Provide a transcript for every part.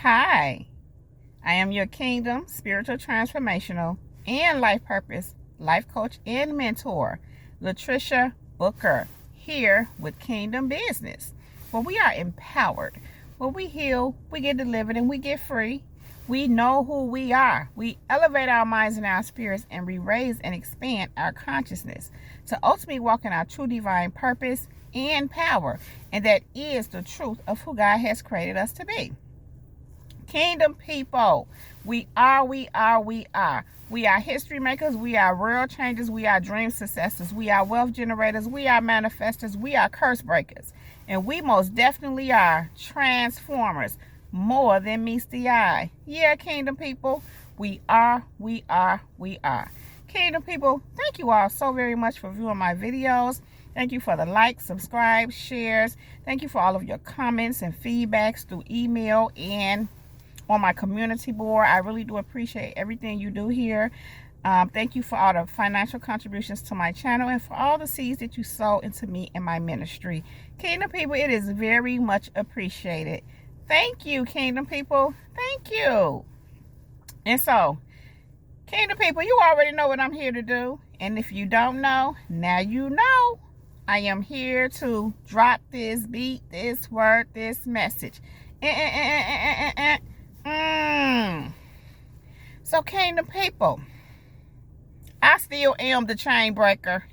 Hi, I am your Kingdom Spiritual Transformational and Life Purpose Life Coach and Mentor, Latricia Booker, here with Kingdom Business, where we are empowered, where we heal, we get delivered, and we get free. We know who we are. We elevate our minds and our spirits, and we raise and expand our consciousness to ultimately walk in our true divine purpose and power, and that is the truth of who God has created us to be. Kingdom people, we are history makers, we are world changers, we are dream successors, we are wealth generators, we are manifestors, we are curse breakers, and we most definitely are transformers, more than meets the eye. Yeah, kingdom people, we are. Kingdom people, thank you all so very much for viewing my videos. Thank you for the likes, subscribe, shares. Thank you for all of your comments and feedbacks through email and on my community board. I really do appreciate everything you do here. Thank you for all the financial contributions to my channel and for all the seeds that you sow into me and my ministry. Kingdom people, it is very much appreciated. Thank you, kingdom people. Thank you. And so, kingdom people, you already know what I'm here to do. And if you don't know, now you know. I am here to drop this beat, this word, this message. So, kingdom people, I still am the chain breaker.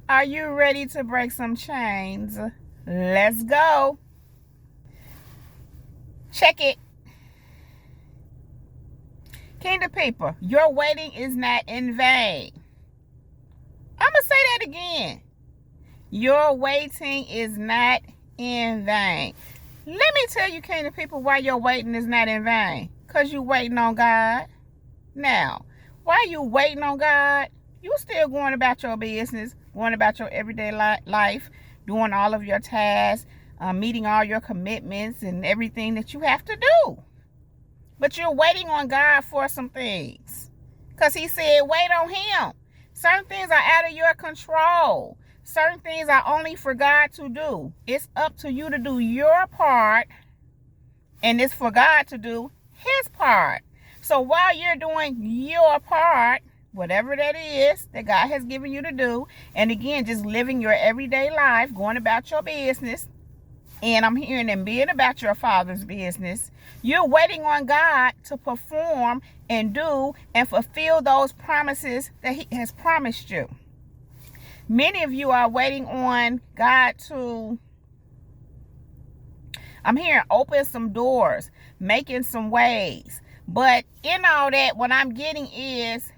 Are you ready to break some chains? Let's go. Check it. Kingdom people, your waiting is not in vain. I'm going to say that again. Your waiting is not in vain. Let me tell you, kingdom people, why your waiting is not in vain. Because you waiting on God. Now, while you waiting on God, you still going about your business, going about your everyday life, doing all of your tasks, meeting all your commitments and everything that you have to do. But you're waiting on God for some things. Because he said, wait on him. Certain things are out of your control. Certain things are only for God to do. It's up to you to do your part, and it's for God to do his part. So while you're doing your part, whatever that is that God has given you to do, and again, just living your everyday life, going about your business, and I'm hearing and being about your Father's business, you're waiting on God to perform and do and fulfill those promises that he has promised you. Many of you are waiting on God to, I'm hearing, open some doors, making some ways. But in all that, what I'm getting is,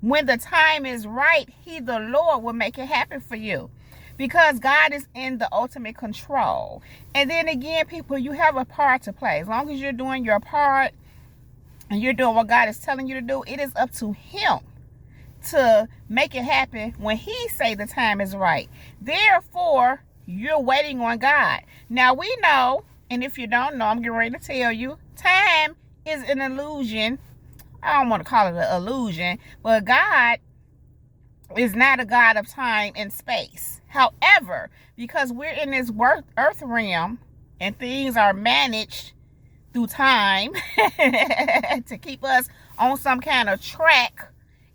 when the time is right, he, the Lord, will make it happen for you. Because God is in the ultimate control. And then again, people, you have a part to play. As long as you're doing your part and you're doing what God is telling you to do, it is up to him to make it happen when he say the time is right. Therefore, you're waiting on God. Now, we know, and if you don't know, I'm getting ready to tell you, time is an illusion. I don't want to call it an illusion, but God is not a God of time and space. However, because we're in this earth realm and things are managed through time to keep us on some kind of track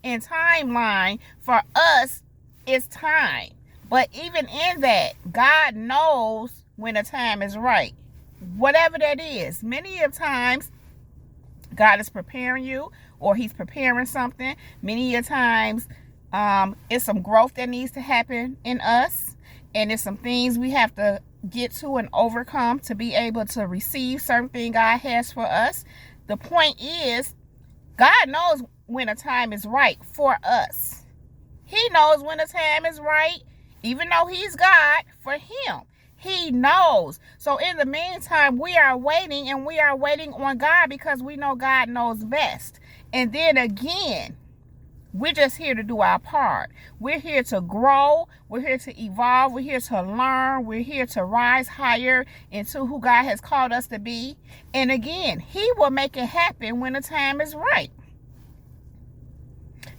and timeline, for us, it's time. But even in that, God knows when the time is right. Whatever that is. Many of times, God is preparing you, or he's preparing something. Many of times, it's some growth that needs to happen in us, and it's some things we have to get to and overcome to be able to receive certain thing God has for us. The point is, God knows when a time is right for us. He knows when the time is right, even though he's God, for him. He knows. So in the meantime, we are waiting, and we are waiting on God because we know God knows best. And then again, we're just here to do our part. We're here to grow. We're here to evolve. We're here to learn. We're here to rise higher into who God has called us to be. And again, he will make it happen when the time is right.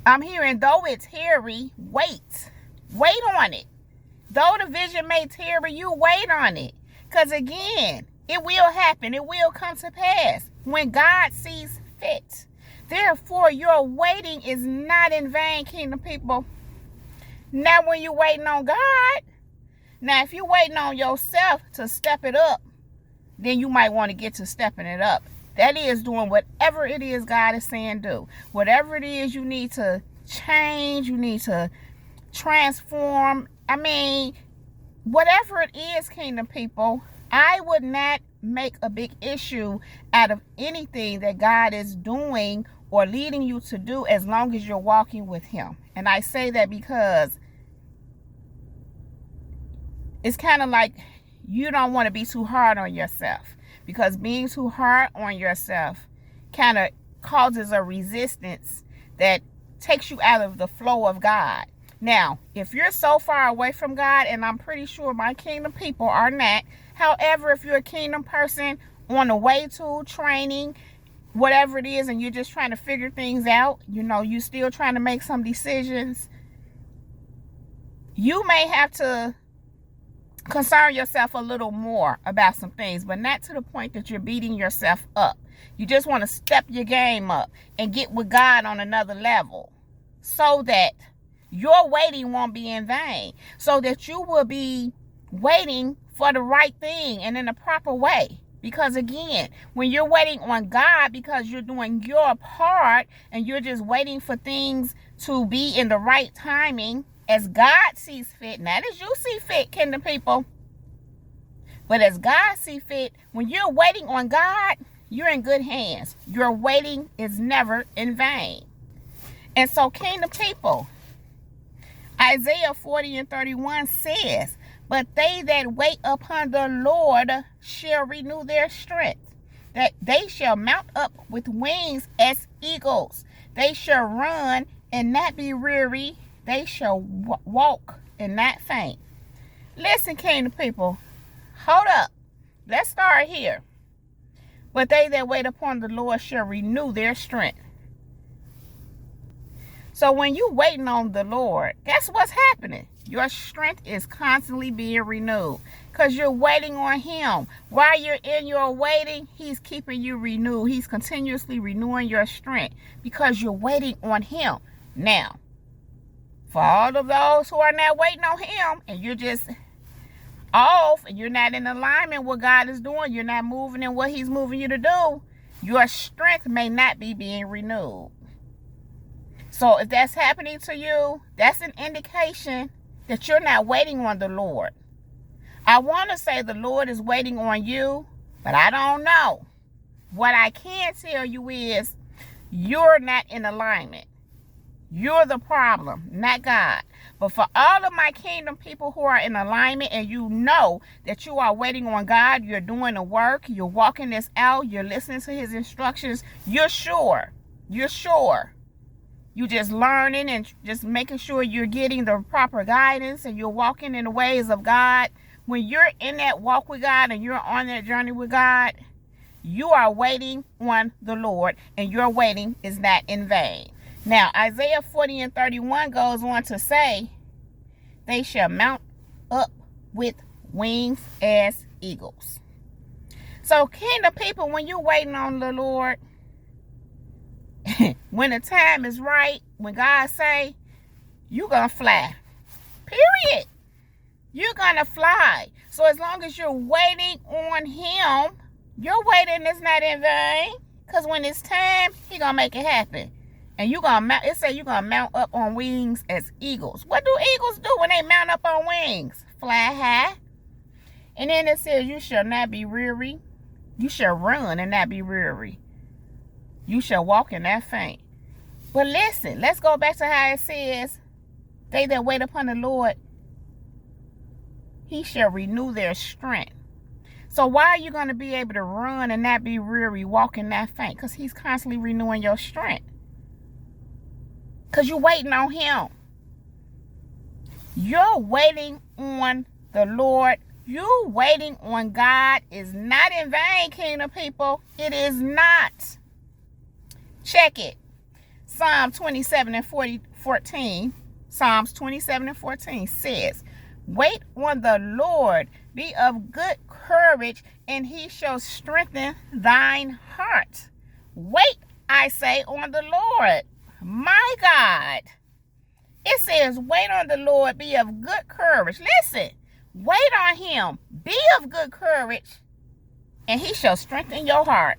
I'm hearing, though it's hairy, wait. Wait on it. Though the vision may tarry, you wait on it. Because again, It will happen. It will come to pass when God sees fit. Therefore, your waiting is not in vain, kingdom people. Now, when you're waiting on God, now if you're waiting on yourself to step it up, then you might want to get to stepping it up. That is doing whatever it is God is saying do. Whatever it is you need to change, you need to transform. I mean, whatever it is, kingdom people, I would not make a big issue out of anything that God is doing or leading you to do as long as you're walking with him. And I say that because it's kind of like you don't want to be too hard on yourself, because being too hard on yourself kind of causes a resistance that takes you out of the flow of God. Now, if you're so far away from God, and I'm pretty sure my kingdom people are not, however, if you're a kingdom person on the way to training, whatever it is, and you're just trying to figure things out, you're still trying to make some decisions, you may have to concern yourself a little more about some things, but not to the point that you're beating yourself up. You just want to step your game up and get with God on another level so that your waiting won't be in vain, so that you will be waiting for the right thing and in the proper way. Because again, when you're waiting on God because you're doing your part and you're just waiting for things to be in the right timing as God sees fit, not as you see fit, kingdom people, but as God sees fit, when you're waiting on God, you're in good hands. Your waiting is never in vain. And so, kingdom people, Isaiah 40:31 says, "But they that wait upon the Lord shall renew their strength, that they shall mount up with wings as eagles. They shall run and not be weary. They shall walk and not faint." Listen, kingdom people, hold up. Let's start here. "But they that wait upon the Lord shall renew their strength." So when you're waiting on the Lord, guess what's happening? Your strength is constantly being renewed because you're waiting on him. While you're in your waiting, he's keeping you renewed. He's continuously renewing your strength because you're waiting on him. Now, for all of those who are not waiting on him and you're just off and you're not in alignment with what God is doing, you're not moving in what he's moving you to do, your strength may not be being renewed. So if that's happening to you, that's an indication that you're not waiting on the Lord. I want to say the Lord is waiting on you, but I don't know. What I can tell you is you're not in alignment. You're the problem, not God. But for all of my kingdom people who are in alignment and you know that you are waiting on God, you're doing the work, you're walking this out, you're listening to his instructions, you're sure. You're just learning and just making sure you're getting the proper guidance and you're walking in the ways of God. When you're in that walk with God and you're on that journey with God, you are waiting on the Lord, and your waiting is not in vain. Now, Isaiah 40:31 goes on to say, "They shall mount up with wings as eagles." So, kingdom people, when you're waiting on the Lord, when the time is right, when God say, you're going to fly. Period. You're going to fly. So as long as you're waiting on him, your waiting is not in vain. Because when it's time, he going to make it happen. And you're going to mount, it says you're going to mount up on wings as eagles. What do eagles do when they mount up on wings? Fly high. And then it says you shall not be weary. You shall run and not be weary. You shall walk and not faint. But listen, let's go back to how it says, they that wait upon the Lord, he shall renew their strength. So why are you going to be able to run and not be weary, walk and not faint? Because he's constantly renewing your strength. Because you're waiting on him. You're waiting on the Lord. You waiting on God is not in vain, kingdom people. It is not. Check it. Psalm 27:14. Psalms 27:14 says, Wait on the Lord. Be of good courage, and he shall strengthen thine heart. Wait, I say, on the Lord. My God. It says, wait on the Lord, be of good courage. Listen, wait on him, be of good courage, and he shall strengthen your heart.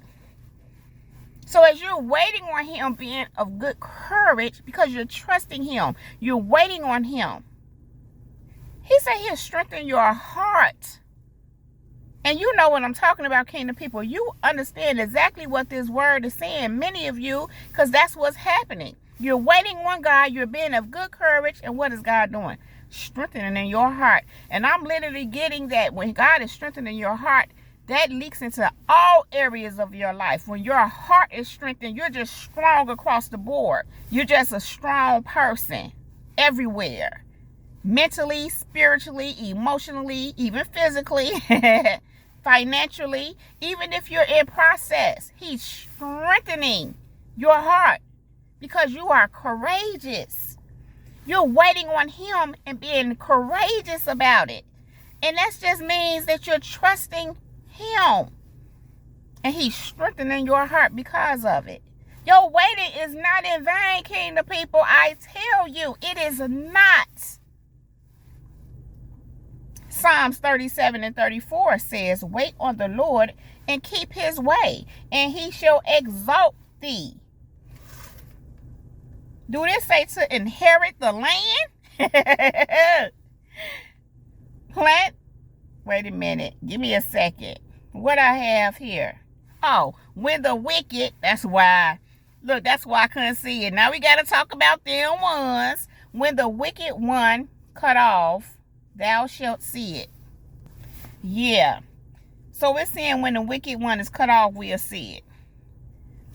So as you're waiting on him, being of good courage, because you're trusting him, you're waiting on him, he said he'll strengthen your heart. And you know what I'm talking about, kingdom people. You understand exactly what this word is saying, many of you, because that's what's happening. You're waiting on God, you're being of good courage, and what is God doing? Strengthening your heart. And I'm literally getting that when God is strengthening your heart, that leaks into all areas of your life. When your heart is strengthened, you're just strong across the board. You're just a strong person everywhere. Mentally, spiritually, emotionally, even physically, financially, even if you're in process. He's strengthening your heart because you are courageous. You're waiting on him and being courageous about it. And that just means that you're trusting him, and he's strengthening your heart because of it. Your waiting is not in vain, kingdom people. I tell you, it is not. Psalms 37 and 34 says, wait on the Lord and keep his way, and he shall exalt thee. Do this say to inherit the land? Plant. Wait a minute. Give me a second. What I have here. Oh, when the wicked, that's why. Look, that's why I couldn't see it. Now we got to talk about them ones. When the wicked one cut off, thou shalt see it. Yeah. So it's saying when the wicked one is cut off, we'll see it.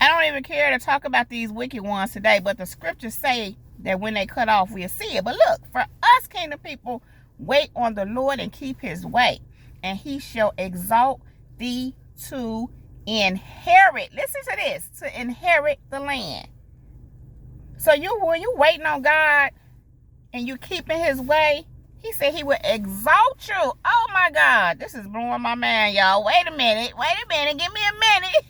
I don't even care to talk about these wicked ones today, but the scriptures say that when they cut off, we'll see it. But look, for us kingdom people, wait on the Lord and keep his way, and he shall exalt thee to inherit. Listen to this, to inherit the land. So when you waiting on God and you keeping his way, he said he will exalt you. Oh my God, this is blowing my mind, y'all. Wait a minute, give me a minute.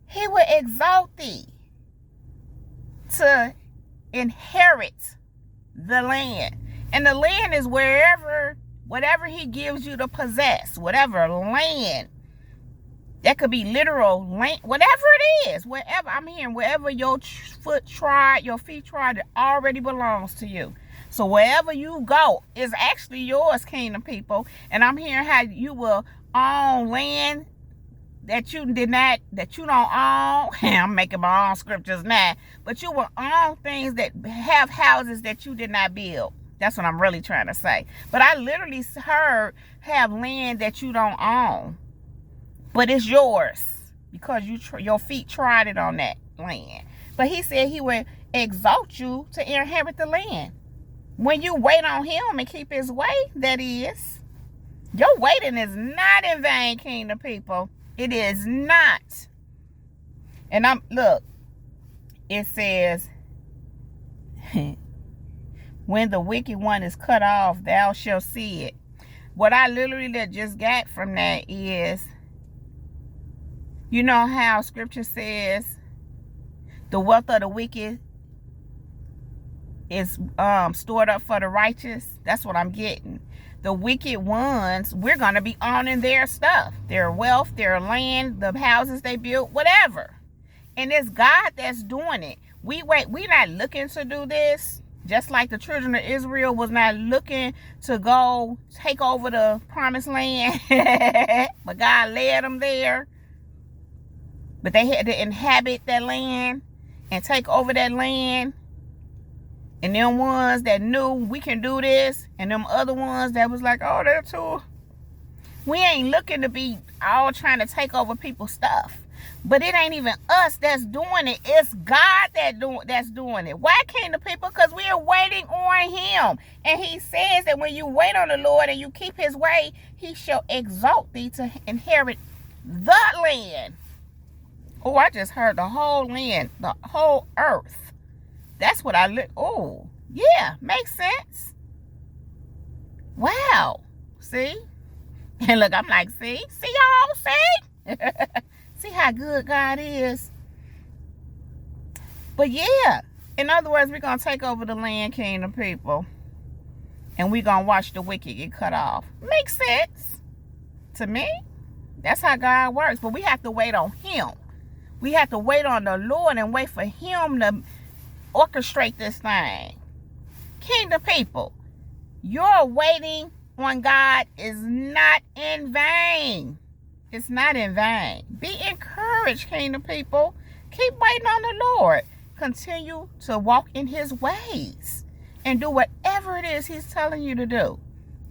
He will exalt thee to inherit the land. And the land is whatever he gives you to possess, whatever land. That could be literal land, whatever it is, wherever. I'm hearing wherever your feet trod, it already belongs to you. So wherever you go is actually yours, kingdom people. And I'm hearing how you will own land that you don't own. I'm making my own scriptures now. But you will own things that have houses that you did not build. That's what I'm really trying to say. But I literally heard have land that you don't own, but it's yours because your feet tried it on that land. But he said he would exalt you to inherit the land. When you wait on him and keep his way, that is. Your waiting is not in vain, kingdom people. It is not. And look, it says, when the wicked one is cut off, thou shalt see it. What I literally just got from that is, you know how scripture says the wealth of the wicked is stored up for the righteous? That's what I'm getting. The wicked ones, we're going to be owning their stuff, their wealth, their land, the houses they built, whatever. And it's God that's doing it. We not looking to do this. Just like the children of Israel was not looking to go take over the promised land. But God led them there. But they had to inhabit that land and take over that land. And them ones that knew we can do this, and them other ones that was like, oh, they're too. We ain't looking to be all trying to take over people's stuff. But it ain't even us that's doing it. It's God that's doing it. Why can't the people? Because we are waiting on him. And he says that when you wait on the Lord and you keep his way, he shall exalt thee to inherit the land. Oh, I just heard the whole land, the whole earth. That's what oh, yeah, makes sense. Wow. See? And look, I'm like, see y'all, see? See how good God is? But yeah, in other words, we're going to take over the land, kingdom people. And we're going to watch the wicked get cut off. Makes sense to me. That's how God works. But we have to wait on him. We have to wait on the Lord and wait for him to orchestrate this thing. Kingdom people, your waiting on God is not in vain. It's not in vain. Be encouraged, kingdom people. Keep waiting on the Lord. Continue to walk in his ways and do whatever it is he's telling you to do.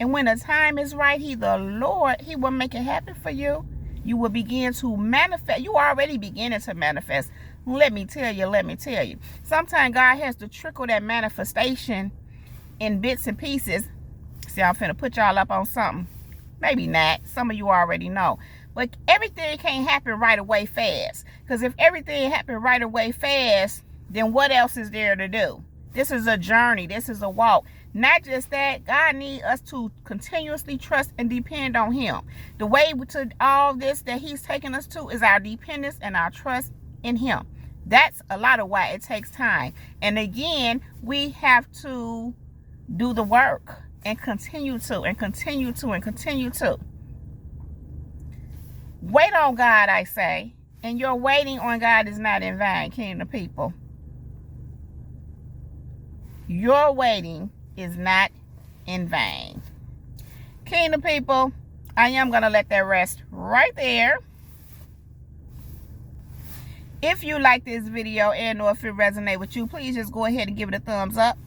And when the time is right, he will make it happen for you. You will begin to manifest. You are already beginning to manifest. Let me tell you. Sometimes God has to trickle that manifestation in bits and pieces. See, I'm finna put y'all up on something. Maybe not. Some of you already know. But everything can't happen right away fast. Because if everything happened right away fast, then what else is there to do? This is a journey. This is a walk. Not just that, God needs us to continuously trust and depend on him. The way to all this that he's taking us to is our dependence and our trust in him. That's a lot of why it takes time. And again, we have to do the work and continue to. Wait on God, I say. And your waiting on God is not in vain, kingdom people. Your waiting is not in vain. Kingdom people, I am going to let that rest right there. If you like this video and or if it resonates with you, please just go ahead and give it a thumbs up.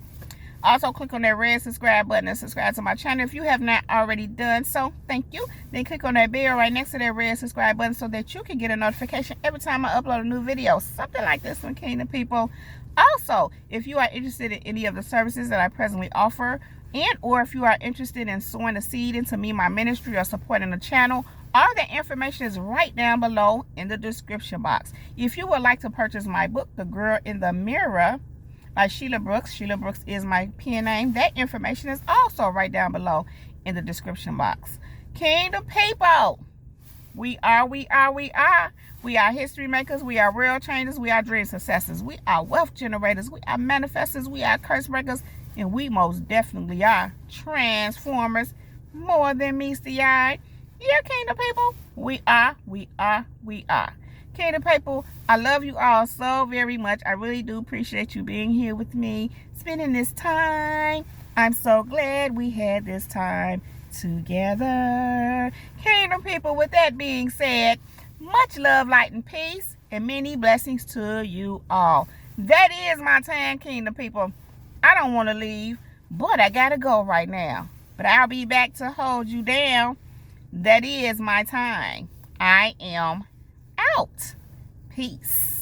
Also, click on that red subscribe button and subscribe to my channel if you have not already done so. Thank you. Then click on that bell right next to that red subscribe button so that you can get a notification every time I upload a new video. Something like this one, kingdom people. Also, if you are interested in any of the services that I presently offer, and or if you are interested in sowing a seed into me, my ministry, or supporting the channel, all the information is right down below in the description box. If you would like to purchase my book, The Girl in the Mirror, by Sheila Brooks. Sheila Brooks is my pen name. That information is also right down below in the description box. Kingdom people, we are history makers. We are world changers. We are dream successors. We are wealth generators. We are manifestors. We are curse breakers. And we most definitely are transformers. More than meets the eye. Yeah, kingdom people, we are. Kingdom people, I love you all so very much. I really do appreciate you being here with me, spending this time. I'm so glad we had this time together. Kingdom people, with that being said, much love, light, and peace, and many blessings to you all. That is my time, kingdom people. I don't want to leave, but I got to go right now. But I'll be back to hold you down. That is my time. I am out. Peace.